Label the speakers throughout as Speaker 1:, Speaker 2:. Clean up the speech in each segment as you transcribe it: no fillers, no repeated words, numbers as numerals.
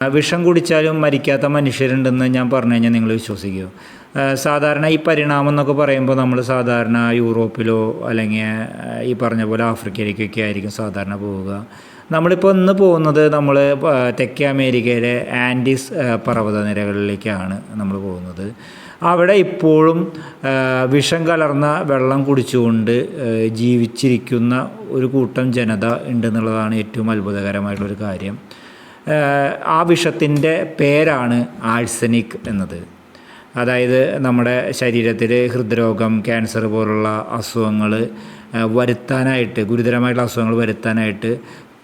Speaker 1: വിഷം കുടിച്ചാലും മരിക്കാത്ത മനുഷ്യരുണ്ടെന്ന് ഞാൻ പറഞ്ഞു കഴിഞ്ഞാൽ നിങ്ങൾ വിശ്വസിക്കുമോ? സാധാരണ ഈ പരിണാമം എന്നൊക്കെ പറയുമ്പോൾ നമ്മൾ സാധാരണ യൂറോപ്പിലോ അല്ലെങ്കിൽ ഈ പറഞ്ഞ പോലെ ആഫ്രിക്കയിലേക്കൊക്കെ ആയിരിക്കും സാധാരണ പോവുക. നമ്മളിപ്പോൾ ഇന്ന് പോകുന്നത് നമ്മൾ തെക്കേ അമേരിക്കയിലെ ആൻഡീസ് പർവ്വതനിരകളിലേക്കാണ് നമ്മൾ പോകുന്നത്. അവിടെ ഇപ്പോഴും വിഷം കലർന്ന വെള്ളം കുടിച്ചുകൊണ്ട് ജീവിച്ചിരിക്കുന്ന ഒരു കൂട്ടം ജനത ഉണ്ടെന്നുള്ളതാണ് ഏറ്റവും അത്ഭുതകരമായിട്ടുള്ളൊരു കാര്യം. ആ വിഷത്തിൻ്റെ പേരാണ് ആഴ്സനിക് എന്നത്. അതായത് നമ്മുടെ ശരീരത്തിൽ ഹൃദ്രോഗം, ക്യാൻസർ പോലുള്ള അസുഖങ്ങൾ വരുത്താനായിട്ട്, ഗുരുതരമായിട്ടുള്ള അസുഖങ്ങൾ വരുത്താനായിട്ട്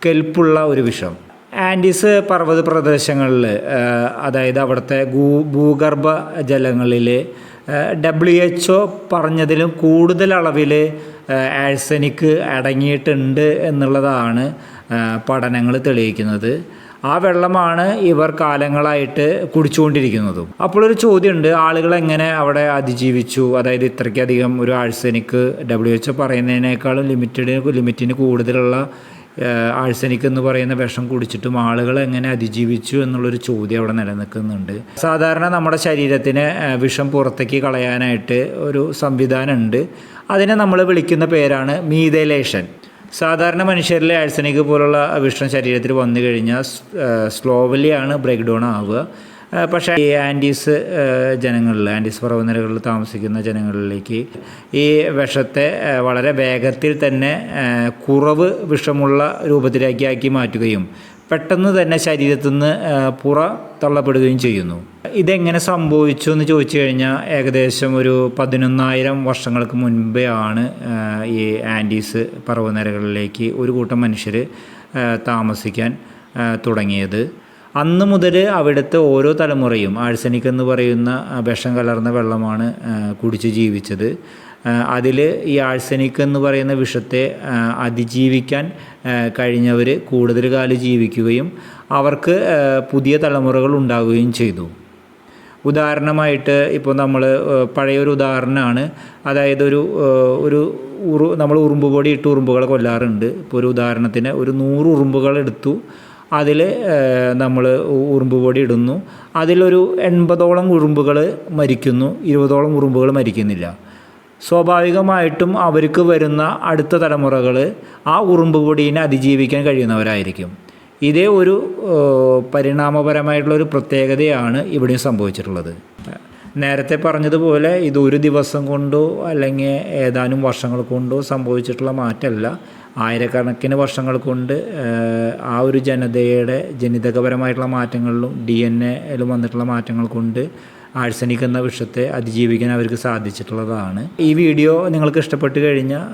Speaker 1: കെൽപ്പുള്ള ഒരു വിഷം. ആൻഡീസ് പർവ്വത പ്രദേശങ്ങളിൽ, അതായത് അവിടുത്തെ ഭൂഗർഭ ജലങ്ങളിൽ WHO പറഞ്ഞതിലും കൂടുതൽ അളവിൽ ആഴ്സനിക് അടങ്ങിയിട്ടുണ്ട് എന്നുള്ളതാണ് പഠനങ്ങൾ തെളിയിക്കുന്നത്. ആ വെള്ളമാണ് ഇവർ കാലങ്ങളായിട്ട് കുടിച്ചുകൊണ്ടിരിക്കുന്നതും. അപ്പോൾ ഒരു ചോദ്യമുണ്ട്, ആളുകൾ എങ്ങനെ അവിടെ അതിജീവിച്ചു? അതായത് ഇത്രയ്ക്കധികം ഒരു ആഴ്സനിക് WHO പറയുന്നതിനേക്കാളും ലിമിറ്റിന് കൂടുതലുള്ള ആഴ്സനിക് എന്ന് പറയുന്ന വിഷം കുടിച്ചിട്ടും ആളുകൾ എങ്ങനെ അതിജീവിച്ചു എന്നുള്ളൊരു ചോദ്യം അവിടെ നിലനിൽക്കുന്നുണ്ട്. സാധാരണ നമ്മുടെ ശരീരത്തിന് വിഷം പുറത്തേക്ക് കളയാനായിട്ട് ഒരു സംവിധാനമുണ്ട്. അതിനെ നമ്മൾ വിളിക്കുന്ന പേരാണ് മീഥൈലേഷൻ. സാധാരണ മനുഷ്യരിലെ ആഴ്സനിക് പോലുള്ള വിഷം ശരീരത്തിൽ വന്നു കഴിഞ്ഞാൽ സ്ലോവലിയാണ് ബ്രേക്ക് ഡൗൺ ആവുക. പക്ഷേ ഈ ആൻഡീസ് പർവ്വതനിരകളിൽ താമസിക്കുന്ന ജനങ്ങളിലേക്ക് ഈ വിഷത്തെ വളരെ വേഗത്തിൽ തന്നെ കുറവ് വിഷമുള്ള രൂപത്തിലാക്കി മാറ്റുകയും പെട്ടെന്ന് തന്നെ ശരീരത്തിൽ നിന്ന് തള്ളപ്പെടുകയും ചെയ്യുന്നു. ഇതെങ്ങനെ സംഭവിച്ചു എന്ന് ചോദിച്ചു കഴിഞ്ഞാൽ ഏകദേശം ഒരു 11,000 വർഷങ്ങൾക്ക് മുൻപേ ആണ് ഈ ആൻഡീസ് പർവ്വതനിരകളിലേക്ക് ഒരു കൂട്ടം മനുഷ്യർ താമസിക്കാൻ തുടങ്ങിയത്. അന്ന് മുതൽ അവിടുത്തെ ഓരോ തലമുറയും ആഴ്സനിക് എന്ന് പറയുന്ന വിഷം കലർന്ന വെള്ളമാണ് കുടിച്ച് ജീവിച്ചത്. അതിൽ ഈ ആഴ്സനിക് എന്ന് പറയുന്ന വിഷത്തെ അതിജീവിക്കാൻ കഴിഞ്ഞവർ കൂടുതൽ കാലം ജീവിക്കുകയും അവർക്ക് പുതിയ തലമുറകൾ ഉണ്ടാവുകയും ചെയ്തു. ഉദാഹരണമായിട്ട് ഇപ്പോൾ നമ്മൾ പഴയൊരു ഉദാഹരണമാണ്. അതായത് നമ്മൾ ഉറുമ്പ് പൊടി ഇട്ട് ഉറുമ്പുകളെ കൊല്ലാറുണ്ട്. ഇപ്പോൾ ഒരു ഉദാഹരണത്തിന് ഒരു 100 ഉറുമ്പുകൾ എടുത്തു, അതിൽ നമ്മൾ ഉറുമ്പ് പൊടി ഇടുന്നു. അതിലൊരു 80ഓളം ഉറുമ്പുകൾ മരിക്കുന്നു, 20ഓളം ഉറുമ്പുകൾ മരിക്കുന്നില്ല. സ്വാഭാവികമായിട്ടും അവർക്ക് വരുന്ന അടുത്ത തലമുറകൾ ആ ഉറുമ്പ് പൊടിയെ അതിജീവിക്കാൻ കഴിയുന്നവരായിരിക്കും. ഇതേ ഒരു പരിണാമപരമായിട്ടുള്ളൊരു പ്രത്യേകതയാണ് ഇവിടെയും സംഭവിച്ചിട്ടുള്ളത്. നേരത്തെ പറഞ്ഞതുപോലെ ഇത് ഒരു ദിവസം കൊണ്ടോ അല്ലെങ്കിൽ ഏതാനും വർഷങ്ങൾ കൊണ്ടോ സംഭവിച്ചിട്ടുള്ള മാറ്റമല്ല. ആയിരക്കണക്കിന് വർഷങ്ങൾ കൊണ്ട് ആ ഒരു ജനതയുടെ ജനിതകപരമായിട്ടുള്ള മാറ്റങ്ങളിലും DNA-യിലും വന്നിട്ടുള്ള മാറ്റങ്ങൾ കൊണ്ട് ആഴ്സനിക് എന്ന വിഷത്തെ അതിജീവിക്കാൻ അവർക്ക് സാധിച്ചിട്ടുള്ളതാണ്. ഈ വീഡിയോ നിങ്ങൾക്ക് ഇഷ്ടപ്പെട്ട് കഴിഞ്ഞാൽ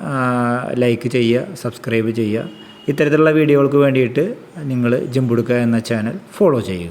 Speaker 1: ലൈക്ക് ചെയ്യുക, സബ്സ്ക്രൈബ് ചെയ്യുക. ഇത്തരത്തിലുള്ള വീഡിയോകൾക്ക് വേണ്ടിയിട്ട് നിങ്ങൾ ജംബുടുക്ക എന്ന ചാനൽ ഫോളോ ചെയ്യുക.